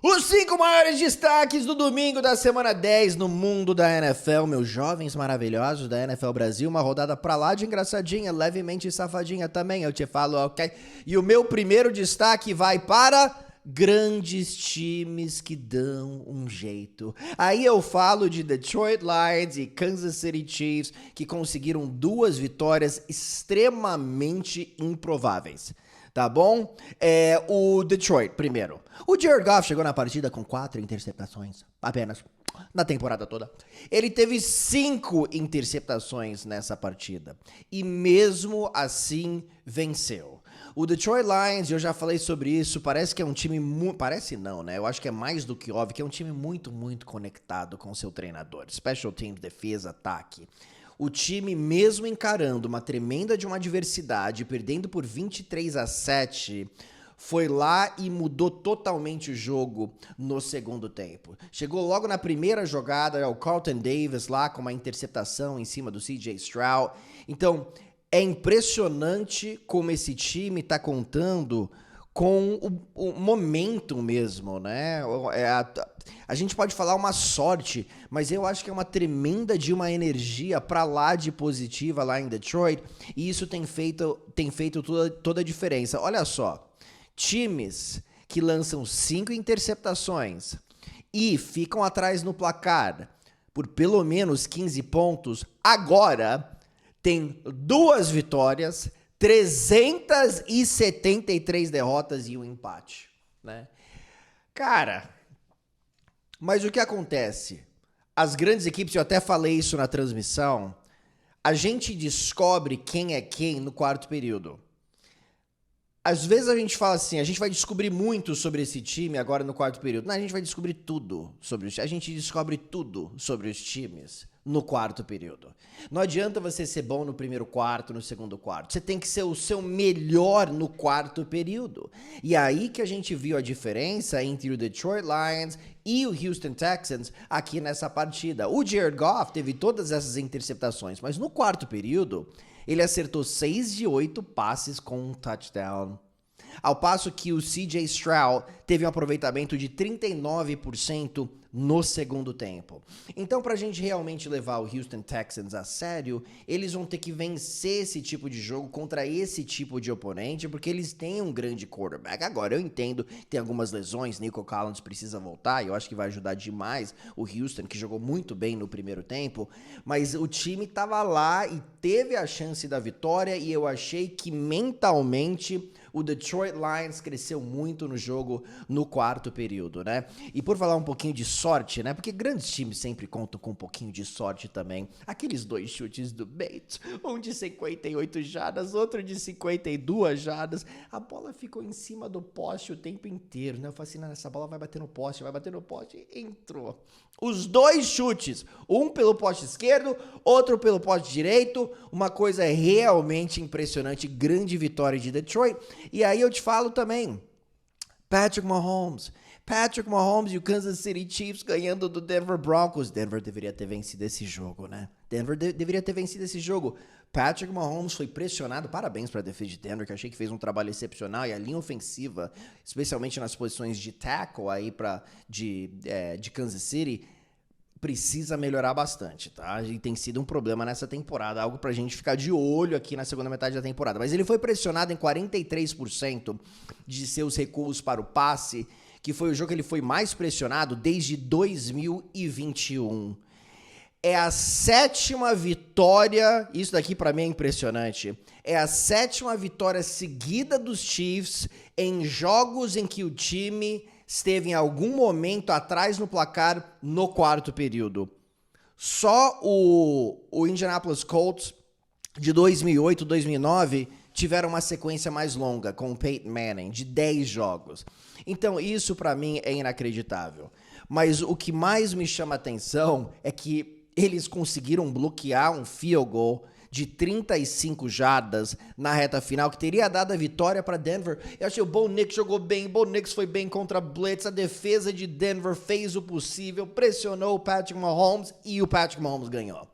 Os 5 maiores destaques do domingo da semana 10 no mundo da NFL, meus jovens maravilhosos da NFL Brasil. Uma rodada pra lá de engraçadinha, levemente safadinha também, eu te falo, ok? E o meu primeiro destaque vai para grandes times que dão um jeito. Aí eu falo de Detroit Lions e Kansas City Chiefs, que conseguiram 2 vitórias extremamente improváveis. Tá bom? O Detroit, primeiro. O Jared Goff chegou na partida com 4 interceptações, apenas, na temporada toda. Ele teve 5 interceptações nessa partida. E mesmo assim, venceu. O Detroit Lions, eu já falei sobre isso, parece que é um time... Parece não, né? Eu acho que é mais do que óbvio, que é um time muito conectado com seu treinador. Special Teams, defesa, ataque. O time, mesmo encarando uma tremenda de uma adversidade, perdendo por 23-7, foi lá e mudou totalmente o jogo no segundo tempo. Chegou logo na primeira jogada, o Carlton Davis lá com uma interceptação em cima do CJ Stroud. Então, é impressionante como esse time está contando com o momento mesmo, né? A gente pode falar uma sorte, mas eu acho que é uma tremenda de uma energia pra lá de positiva lá em Detroit, e isso tem feito toda a diferença. Olha só, times que lançam 5 interceptações e ficam atrás no placar por pelo menos 15 pontos, agora tem 2 vitórias, 373 derrotas e um empate, né? Cara, mas o que acontece? As grandes equipes, eu até falei isso na transmissão, a gente descobre quem é quem no quarto período. Às vezes a gente fala assim, a gente vai descobrir muito sobre esse time agora no quarto período. Não, a gente vai descobrir tudo sobre os times. A gente descobre tudo sobre os times no quarto período. Não adianta você ser bom no primeiro quarto, no segundo quarto. Você tem que ser o seu melhor no quarto período. E aí que a gente viu a diferença entre o Detroit Lions e o Houston Texans aqui nessa partida. O Jared Goff teve todas essas interceptações, mas no quarto período ele acertou 6 de 8 passes com um touchdown. Ao passo que o CJ Stroud teve um aproveitamento de 39% no segundo tempo. Então, para a gente realmente levar o Houston Texans a sério, eles vão ter que vencer esse tipo de jogo contra esse tipo de oponente, porque eles têm um grande quarterback. Agora, eu entendo, tem algumas lesões, Nico Collins precisa voltar, e eu acho que vai ajudar demais o Houston, que jogou muito bem no primeiro tempo, mas o time estava lá e teve a chance da vitória, e eu achei que mentalmente o Detroit Lions cresceu muito no jogo no quarto período, né? E por falar um pouquinho de sorte, né? Porque grandes times sempre contam com um pouquinho de sorte também. Aqueles 2 chutes do Bates, um de 58 jardas, outro de 52 jardas. A bola ficou em cima do poste o tempo inteiro, né? Eu falei assim, não, essa bola vai bater no poste, e entrou. Os 2 chutes, um pelo poste esquerdo, outro pelo poste direito, uma coisa realmente impressionante, grande vitória de Detroit. E aí eu te falo também, Patrick Mahomes e o Kansas City Chiefs ganhando do Denver Broncos. Denver deveria ter vencido esse jogo, né? Deveria ter vencido esse jogo. Patrick Mahomes foi pressionado, parabéns para a defesa de Denver, que eu achei que fez um trabalho excepcional, e a linha ofensiva, especialmente nas posições de tackle aí de Kansas City, precisa melhorar bastante, tá? E tem sido um problema nessa temporada, algo pra gente ficar de olho aqui na segunda metade da temporada. Mas ele foi pressionado em 43% de seus recuos para o passe, que foi o jogo que ele foi mais pressionado desde 2021. É a 7ª vitória, isso daqui pra mim é impressionante, é a 7ª vitória seguida dos Chiefs em jogos em que o time esteve em algum momento atrás no placar no quarto período. Só o Indianapolis Colts de 2008, 2009 tiveram uma sequência mais longa com o Peyton Manning, de 10 jogos. Então isso pra mim é inacreditável. Mas o que mais me chama a atenção é que eles conseguiram bloquear um field goal de 35 jardas na reta final, que teria dado a vitória para Denver. Eu achei o Bo Nix jogou bem, Bo Nix foi bem contra a blitz, a defesa de Denver fez o possível, pressionou o Patrick Mahomes e o Patrick Mahomes ganhou,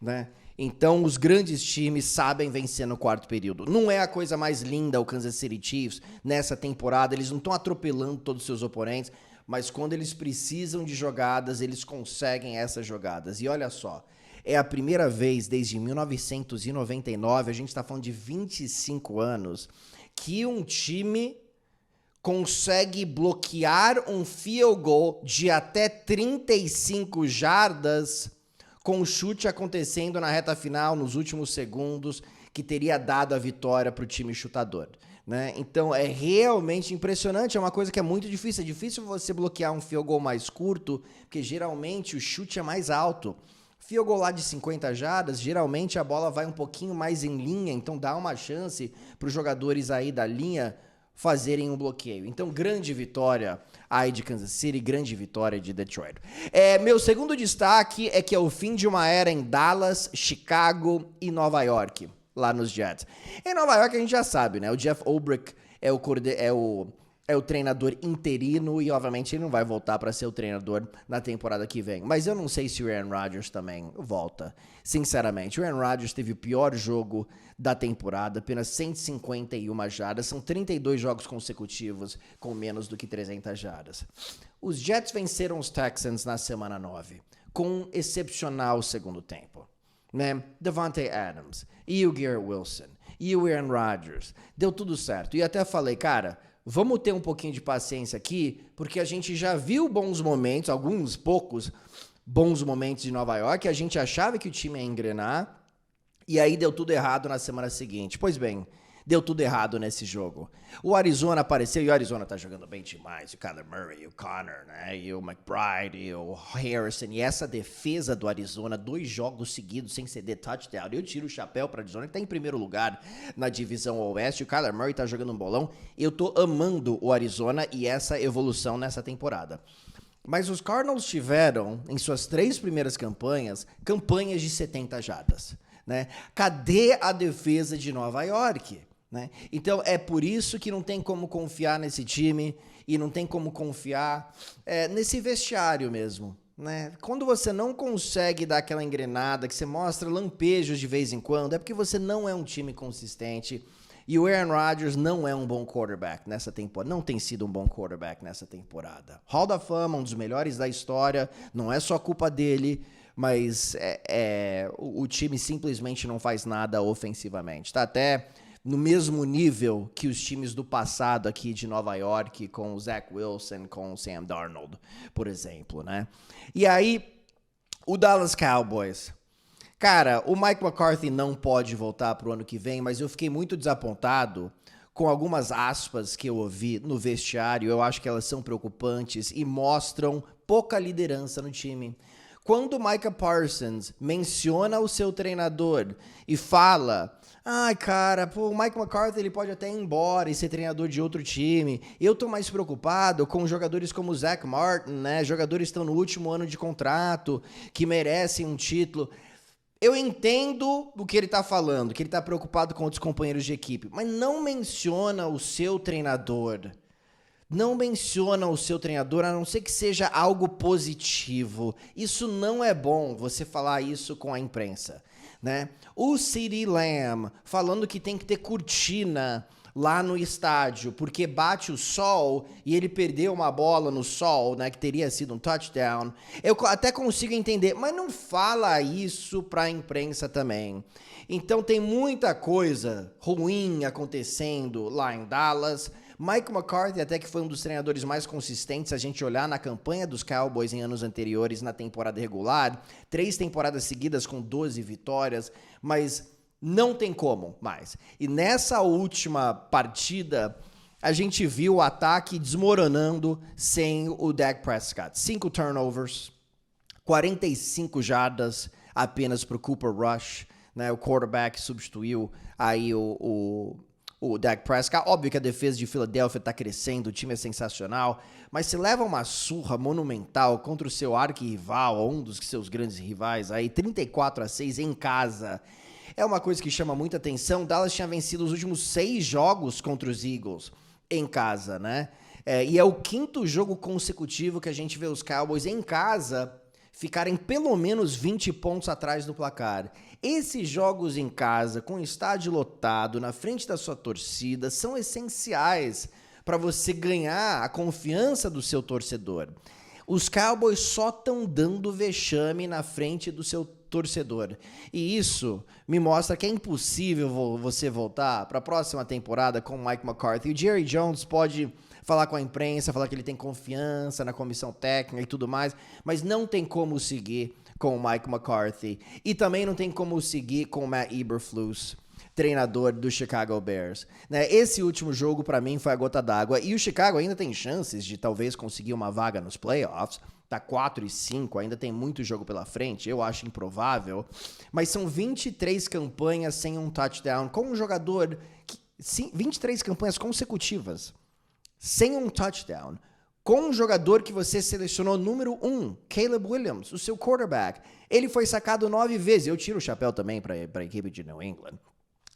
né? Então, os grandes times sabem vencer no quarto período. Não é a coisa mais linda o Kansas City Chiefs nessa temporada, eles não estão atropelando todos os seus oponentes, mas quando eles precisam de jogadas, eles conseguem essas jogadas. E olha só, é a primeira vez desde 1999, a gente está falando de 25 anos, que um time consegue bloquear um field goal de até 35 jardas com o chute acontecendo na reta final, nos últimos segundos, que teria dado a vitória para o time chutador. Né? Então é realmente impressionante, é uma coisa que é muito difícil. É difícil você bloquear um field goal mais curto, porque geralmente o chute é mais alto. Field goal lá de 50 jardas, geralmente a bola vai um pouquinho mais em linha, então dá uma chance para os jogadores aí da linha fazerem um bloqueio. Então, grande vitória aí de Kansas City, grande vitória de Detroit. Meu segundo destaque é que é o fim de uma era em Dallas, Chicago e Nova York, lá nos Jets. Em Nova York a gente já sabe, né? O Jeff Ulbrich é o treinador interino e, obviamente, ele não vai voltar para ser o treinador na temporada que vem. Mas eu não sei se o Aaron Rodgers também volta. Sinceramente, o Aaron Rodgers teve o pior jogo da temporada, apenas 151 jardas. São 32 jogos consecutivos com menos do que 300 jardas. Os Jets venceram os Texans na semana 9, com um excepcional segundo tempo. Né? Davante Adams, e o Garrett Wilson, e o Aaron Rodgers. Deu tudo certo. E até falei, cara, vamos ter um pouquinho de paciência aqui, porque a gente já viu bons momentos, alguns poucos bons momentos de Nova York, a gente achava que o time ia engrenar, e aí deu tudo errado na semana seguinte. Pois bem, deu tudo errado nesse jogo. O Arizona apareceu, e o Arizona tá jogando bem demais, o Kyler Murray, o Connor, né, e o McBride, e o Harrison, e essa defesa do Arizona, 2 jogos seguidos sem ceder touchdown. Eu tiro o chapéu pra Arizona, que tá em primeiro lugar na divisão oeste, o Kyler Murray tá jogando um bolão. Eu tô amando o Arizona e essa evolução nessa temporada. Mas os Cardinals tiveram, em suas 3 primeiras campanhas de 70 jardas. Né? Cadê a defesa de Nova York? Né? Então é por isso que não tem como confiar nesse time e não tem como confiar nesse vestiário mesmo. Né? Quando você não consegue dar aquela engrenada, que você mostra lampejos de vez em quando, é porque você não é um time consistente. E o Aaron Rodgers não é um bom quarterback nessa temporada, não tem sido um bom quarterback nessa temporada. Hall da Fama, um dos melhores da história, não é só culpa dele, mas o time simplesmente não faz nada ofensivamente. Tá até no mesmo nível que os times do passado aqui de Nova York, com o Zach Wilson, com o Sam Darnold, por exemplo, né? E aí, o Dallas Cowboys. Cara, o Mike McCarthy não pode voltar pro ano que vem, mas eu fiquei muito desapontado com algumas aspas que eu ouvi no vestiário. Eu acho que elas são preocupantes e mostram pouca liderança no time. Quando o Micah Parsons menciona o seu treinador e fala: ai, cara, pô, o Mike McCarthy ele pode até ir embora e ser treinador de outro time. Eu tô mais preocupado com jogadores como o Zach Martin, né? Jogadores que estão no último ano de contrato, que merecem um título. Eu entendo o que ele tá falando, que ele tá preocupado com outros companheiros de equipe, mas não menciona o seu treinador. Não menciona o seu treinador, a não ser que seja algo positivo. Isso não é bom, você falar isso com a imprensa, né? O CeeDee Lamb falando que tem que ter cortina lá no estádio, porque bate o sol e ele perdeu uma bola no sol, né, que teria sido um touchdown. Eu até consigo entender, mas não fala isso pra imprensa também. Então tem muita coisa ruim acontecendo lá em Dallas. Mike McCarthy até que foi um dos treinadores mais consistentes, se a gente olhar na campanha dos Cowboys em anos anteriores, na temporada regular, 3 temporadas seguidas com 12 vitórias, mas não tem como mais. E nessa última partida, a gente viu o ataque desmoronando sem o Dak Prescott. 5 turnovers, 45 jardas apenas para o Cooper Rush, né? O quarterback substituiu aí o Dak Prescott. Óbvio que a defesa de Filadélfia está crescendo, o time é sensacional, mas se leva uma surra monumental contra o seu arquirrival, um dos seus grandes rivais, aí 34-6 em casa. É uma coisa que chama muita atenção. Dallas tinha vencido os últimos 6 jogos contra os Eagles em casa, né? E é o 5º jogo consecutivo que a gente vê os Cowboys em casa ficarem pelo menos 20 pontos atrás do placar. Esses jogos em casa, com o estádio lotado, na frente da sua torcida, são essenciais para você ganhar a confiança do seu torcedor. Os Cowboys só estão dando vexame na frente do seu torcedor. E isso me mostra que é impossível você voltar para a próxima temporada com o Mike McCarthy. O Jerry Jones pode falar com a imprensa, falar que ele tem confiança na comissão técnica e tudo mais, mas não tem como seguir com o Mike McCarthy. E também não tem como seguir com o Matt Eberflus, treinador do Chicago Bears. Né? Esse último jogo, para mim, foi a gota d'água. E o Chicago ainda tem chances de talvez conseguir uma vaga nos playoffs. Tá 4-5, ainda tem muito jogo pela frente. Eu acho improvável. Mas são 23 campanhas sem um touchdown, com um jogador... 23 campanhas consecutivas sem um touchdown, com um jogador que você selecionou número 1, Caleb Williams, o seu quarterback. Ele foi sacado 9 vezes. Eu tiro o chapéu também para a equipe de New England,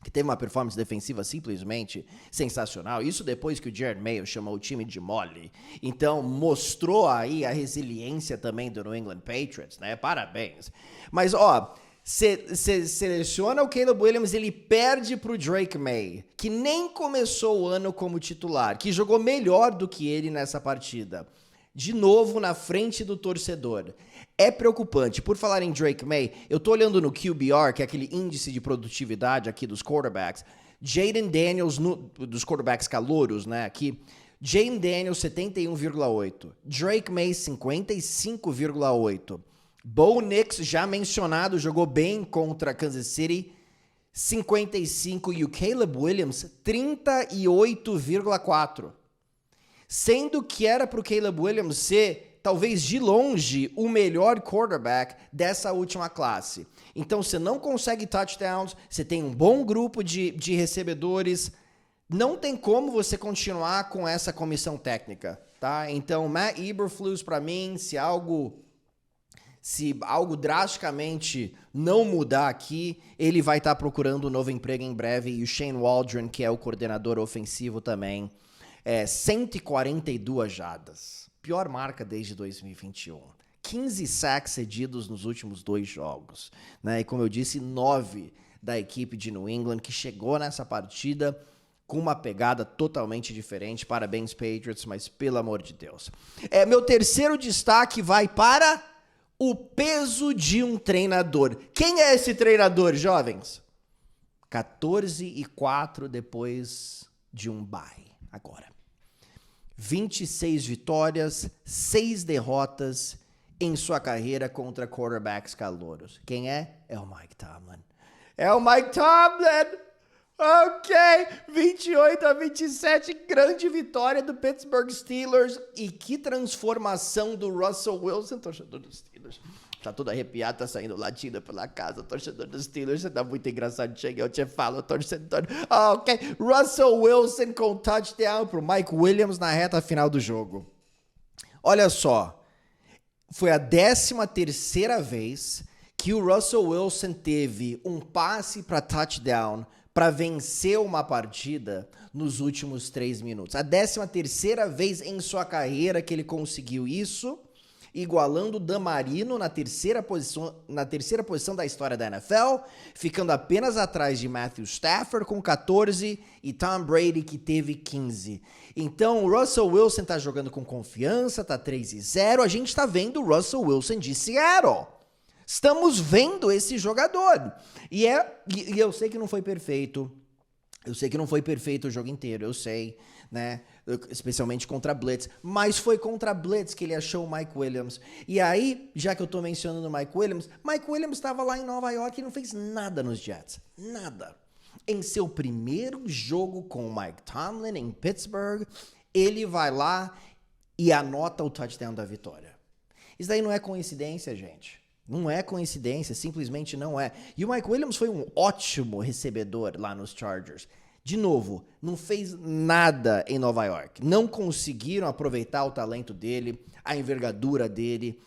que teve uma performance defensiva simplesmente sensacional. Isso depois que o Jerry Mayo chamou o time de mole. Então, mostrou aí a resiliência também do New England Patriots, né? Parabéns. Mas, ó, você seleciona o Caleb Williams, ele perde pro Drake May, que nem começou o ano como titular, que jogou melhor do que ele nessa partida. De novo, na frente do torcedor. É preocupante. Por falar em Drake May, eu tô olhando no QBR, que é aquele índice de produtividade aqui dos quarterbacks. Jaden Daniels, dos quarterbacks calouros, né, aqui. Jaden Daniels, 71,8. Drake May, 55,8. Bo Nix, já mencionado, jogou bem contra Kansas City, 55. E o Caleb Williams, 38,4. Sendo que era pro Caleb Williams ser, talvez de longe, o melhor quarterback dessa última classe. Então, você não consegue touchdowns, você tem um bom grupo de recebedores, não tem como você continuar com essa comissão técnica, tá? Então, Matt Eberflus, para mim, se algo drasticamente não mudar aqui, ele vai estar procurando um novo emprego em breve. E o Shane Waldron, que é o coordenador ofensivo também, 142 jardas. Pior marca desde 2021. 15 sacks cedidos nos últimos 2 jogos. Né? E como eu disse, 9 da equipe de New England, que chegou nessa partida com uma pegada totalmente diferente. Parabéns, Patriots, mas pelo amor de Deus. Meu terceiro destaque vai para o peso de um treinador. Quem é esse treinador, jovens? 14-4 depois de um bye. Agora, 26 vitórias, 6 derrotas em sua carreira contra quarterbacks calouros. Quem é? É o Mike Tomlin. É o Mike Tomlin! Ok, 28-27, grande vitória do Pittsburgh Steelers. E que transformação do Russell Wilson, torcedor dos Steelers. Tá todo arrepiado, tá saindo latindo pela casa, torcedor dos Steelers. Você tá muito engraçado, chega, eu te falo, torcedor. Ok, Russell Wilson com touchdown pro Mike Williams na reta final do jogo. Olha só, foi a 13ª vez que o Russell Wilson teve um passe para touchdown para vencer uma partida nos últimos 3 minutos. A 13ª vez em sua carreira que ele conseguiu isso, igualando o Dan Marino na terceira posição da história da NFL, ficando apenas atrás de Matthew Stafford com 14 e Tom Brady, que teve 15. Então o Russell Wilson tá jogando com confiança, tá 3-0, a gente tá vendo o Russell Wilson de Seattle. Estamos vendo esse jogador. E eu sei que não foi perfeito. Eu sei que não foi perfeito o jogo inteiro, eu sei, né? Especialmente contra Blitz. Mas foi contra Blitz que ele achou o Mike Williams. E aí, já que eu tô mencionando o Mike Williams estava lá em Nova York e não fez nada nos Jets. Nada. Em seu primeiro jogo com o Mike Tomlin em Pittsburgh, ele vai lá e anota o touchdown da vitória. Isso daí não é coincidência, gente. Não é coincidência, simplesmente não é. E o Mike Williams foi um ótimo recebedor lá nos Chargers. De novo, não fez nada em Nova York. Não conseguiram aproveitar o talento dele, a envergadura dele,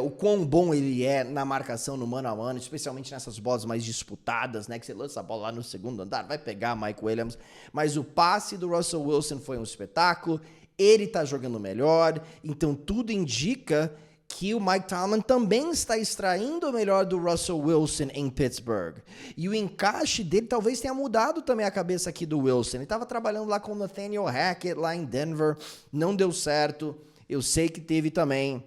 o quão bom ele é na marcação no mano a mano, especialmente nessas bolas mais disputadas, né? Que você lança a bola lá no segundo andar, vai pegar Mike Williams. Mas o passe do Russell Wilson foi um espetáculo. Ele tá jogando melhor, então tudo indica que o Mike Tomlin também está extraindo o melhor do Russell Wilson em Pittsburgh. E o encaixe dele talvez tenha mudado também a cabeça aqui do Wilson. Ele estava trabalhando lá com o Nathaniel Hackett, lá em Denver, não deu certo. Eu sei que teve também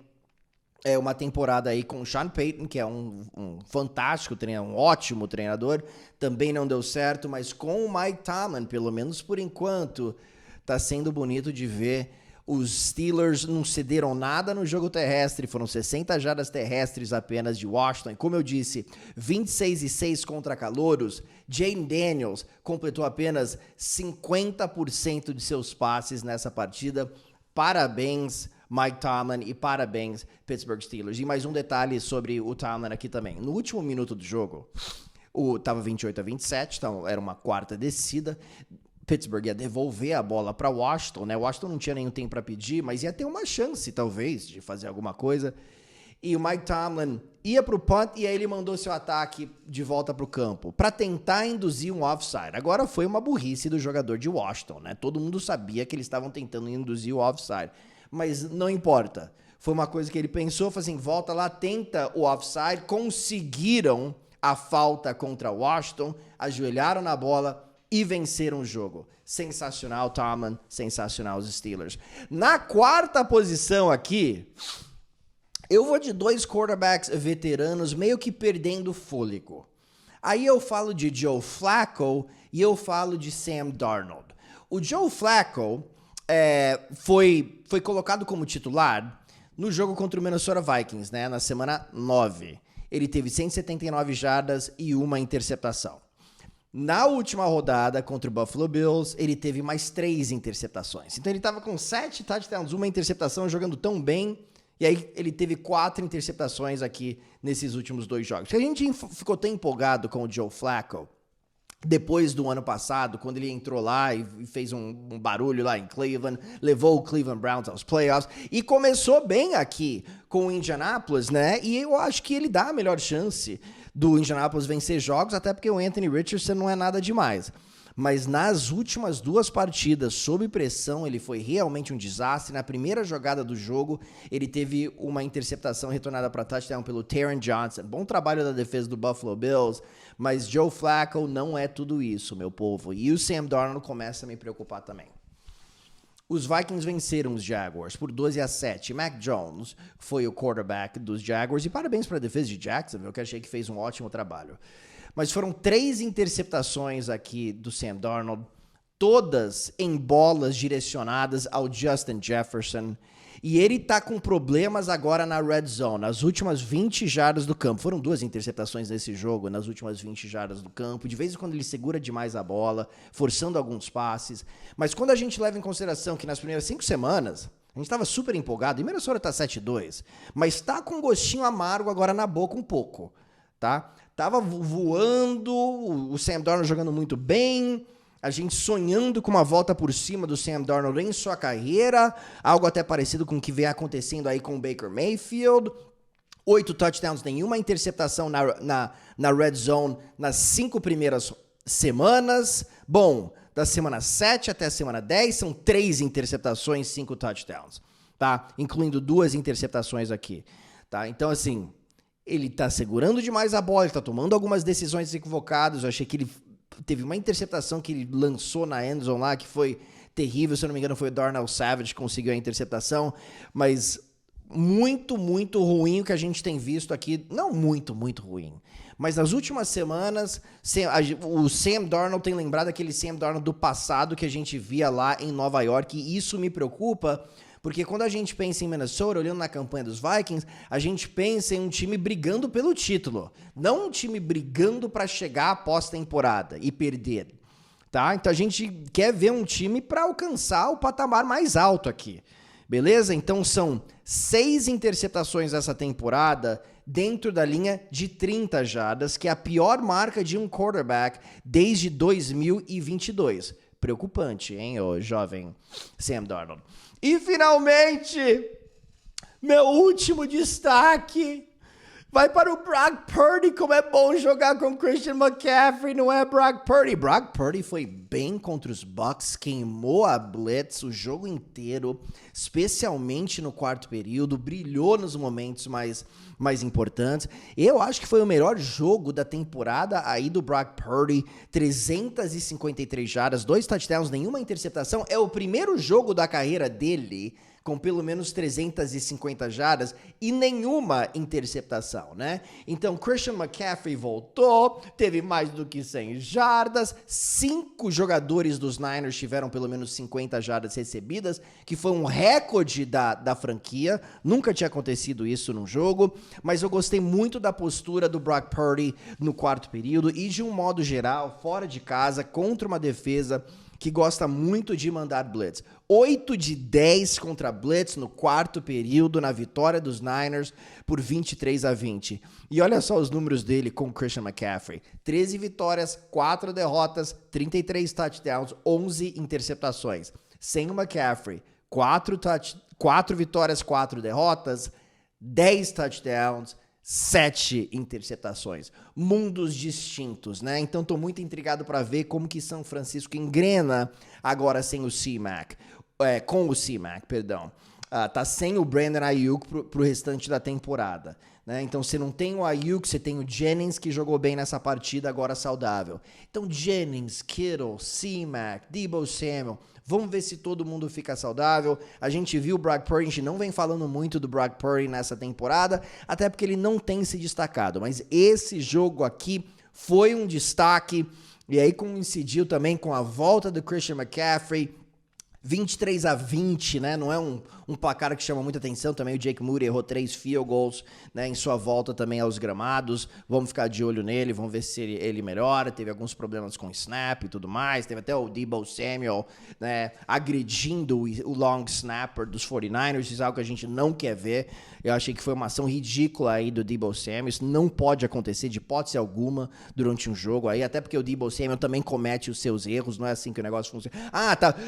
uma temporada aí com o Sean Payton, que é um fantástico treinador, um ótimo treinador, também não deu certo, mas com o Mike Tomlin, pelo menos por enquanto, tá sendo bonito de ver. Os Steelers não cederam nada no jogo terrestre, foram 60 jardas terrestres apenas de Washington. Como eu disse, 26-6 contra calouros. Jayden Daniels completou apenas 50% de seus passes nessa partida. Parabéns, Mike Tomlin, e parabéns, Pittsburgh Steelers. E mais um detalhe sobre o Tomlin aqui também. No último minuto do jogo, tava 28-27, então era uma quarta descida. Pittsburgh ia devolver a bola para Washington, né? Washington não tinha nenhum tempo para pedir, mas ia ter uma chance, talvez, de fazer alguma coisa. E o Mike Tomlin ia pro punt e aí ele mandou seu ataque de volta pro campo para tentar induzir um offside. Agora foi uma burrice do jogador de Washington, né? Todo mundo sabia que eles estavam tentando induzir o offside, mas não importa. Foi uma coisa que ele pensou, falou assim, volta lá, tenta o offside, conseguiram a falta contra Washington, ajoelharam na bola e venceram o jogo. Sensacional, Tomlin. Sensacional, os Steelers. Na quarta posição aqui, eu vou de 2 quarterbacks veteranos meio que perdendo fôlego. Aí eu falo de Joe Flacco e eu falo de Sam Darnold. O Joe Flacco foi colocado como titular no jogo contra o Minnesota Vikings, né, na semana 9. Ele teve 179 jardas e uma interceptação. Na última rodada contra o Buffalo Bills, ele teve mais 3 interceptações. Então ele estava com 7 touchdowns, uma interceptação, jogando tão bem. E aí ele teve 4 interceptações aqui nesses últimos 2 jogos. A gente ficou tão empolgado com o Joe Flacco depois do ano passado, quando ele entrou lá e fez um barulho lá em Cleveland, levou o Cleveland Browns aos playoffs e começou bem aqui com o Indianapolis, né? E eu acho que ele dá a melhor chance do Indianapolis vencer jogos, até porque o Anthony Richardson não é nada demais. Mas nas últimas 2 partidas, sob pressão, ele foi realmente um desastre. Na primeira jogada do jogo, ele teve uma interceptação retornada para touchdown pelo Taron Johnson. Bom trabalho da defesa do Buffalo Bills, mas Joe Flacco não é tudo isso, meu povo. E o Sam Darnold começa a me preocupar também. Os Vikings venceram os Jaguars por 12-7. Mac Jones foi o quarterback dos Jaguars. E parabéns para a defesa de Jacksonville, que achei que fez um ótimo trabalho. Mas foram 3 interceptações aqui do Sam Darnold, todas em bolas direcionadas ao Justin Jefferson. E ele tá com problemas agora na red zone, nas últimas 20 jardas do campo. Foram 2 interceptações nesse jogo, nas últimas 20 jardas do campo. De vez em quando ele segura demais a bola, forçando alguns passes. Mas quando a gente leva em consideração que nas primeiras 5 semanas, a gente estava super empolgado, e Minnesota tá 7-2, mas tá com um gostinho amargo agora na boca um pouco, tá? Tava voando, o Sam Darnold jogando muito bem, a gente sonhando com uma volta por cima do Sam Darnold em sua carreira, algo até parecido com o que vem acontecendo aí com o Baker Mayfield. 8 touchdowns, nenhuma interceptação na red zone nas 5 primeiras semanas. Bom, da semana 7 até a semana 10 são 3 interceptações, 5 touchdowns, tá? Incluindo 2 interceptações aqui, tá? Então, assim, ele tá segurando demais a bola, ele tá tomando algumas decisões equivocadas. Eu achei que ele teve uma interceptação que ele lançou na endzone lá, que foi terrível. Se eu não me engano, foi o Darnell Savage que conseguiu a interceptação. Mas muito, muito ruim o que a gente tem visto aqui. Não muito, muito ruim. Mas nas últimas semanas, o Sam Darnold tem lembrado aquele Sam Darnold do passado que a gente via lá em Nova York. E isso me preocupa, porque quando a gente pensa em Minnesota, olhando na campanha dos Vikings, a gente pensa em um time brigando pelo título. Não um time brigando para chegar à pós-temporada e perder, tá? Então a gente quer ver um time para alcançar o patamar mais alto aqui, beleza? Então são 6 interceptações essa temporada dentro da linha de 30 jardas, que é a pior marca de um quarterback desde 2022. Preocupante, hein, ô jovem Sam Darnold. E finalmente, meu último destaque, Vai para o Brock Purdy, como é bom jogar com Christian McCaffrey, não é Brock Purdy? Brock Purdy foi bem contra os Bucs, queimou a blitz o jogo inteiro, especialmente no quarto período, brilhou nos momentos mais importantes. Eu acho que foi o melhor jogo da temporada aí do Brock Purdy, 353 jardas, 2 touchdowns, nenhuma interceptação. É o primeiro jogo da carreira dele com pelo menos 350 jardas e nenhuma interceptação, né? Então, Christian McCaffrey voltou, teve mais do que 100 jardas, 5 jogadores dos Niners tiveram pelo menos 50 jardas recebidas, que foi um recorde da franquia, nunca tinha acontecido isso num jogo, mas eu gostei muito da postura do Brock Purdy no quarto período e de um modo geral, fora de casa, contra uma defesa que gosta muito de mandar blitz. 8 de 10 contra blitz no quarto período, na vitória dos Niners por 23-20. E olha só os números dele com o Christian McCaffrey. 13 vitórias, 4 derrotas, 33 touchdowns, 11 interceptações. Sem o McCaffrey, 4 vitórias, 4 derrotas, 10 touchdowns, 7 interceptações. Mundos distintos, né? Então tô muito intrigado para ver como que São Francisco engrena agora sem o C-Mac. Com o C-Mac, perdão. Tá sem o Brandon Ayuk pro restante da temporada, né? Então você não tem o Ayuk, você tem o Jennings que jogou bem nessa partida, agora saudável. Então Jennings, Kittle, C-Mac, Deebo Samuel, vamos ver se todo mundo fica saudável. A gente viu o Brock Purdy, a gente não vem falando muito do Brock Purdy nessa temporada, até porque ele não tem se destacado, mas esse jogo aqui foi um destaque, e aí coincidiu também com a volta do Christian McCaffrey, 23-20, né? Não é um placar que chama muita atenção. Também o Jake Moody errou 3 field goals, né, em sua volta também aos gramados. Vamos ficar de olho nele, vamos ver se ele melhora. Teve alguns problemas com snap e tudo mais. Teve até o Deebo Samuel, né, agredindo o long snapper dos 49ers. Isso é algo que a gente não quer ver. Eu achei que foi uma ação ridícula aí do Deebo Samuel. Isso não pode acontecer de hipótese alguma durante um jogo aí, até porque o Deebo Samuel também comete os seus erros. Não é assim que o negócio funciona.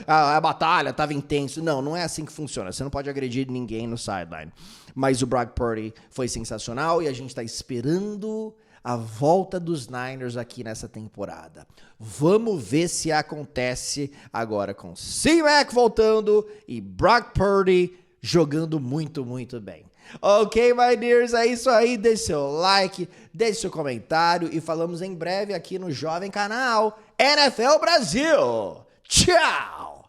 A batalha tava intenso. Não é assim que funciona. Você não pode agredir ninguém no sideline. Mas o Brock Purdy foi sensacional e a gente tá esperando a volta dos Niners aqui nessa temporada. Vamos ver se acontece agora com C-Mac voltando e Brock Purdy jogando muito, muito bem. Ok, my dears, é isso aí. Deixe seu like, deixe seu comentário e falamos em breve aqui no jovem canal NFL Brasil. Tchau!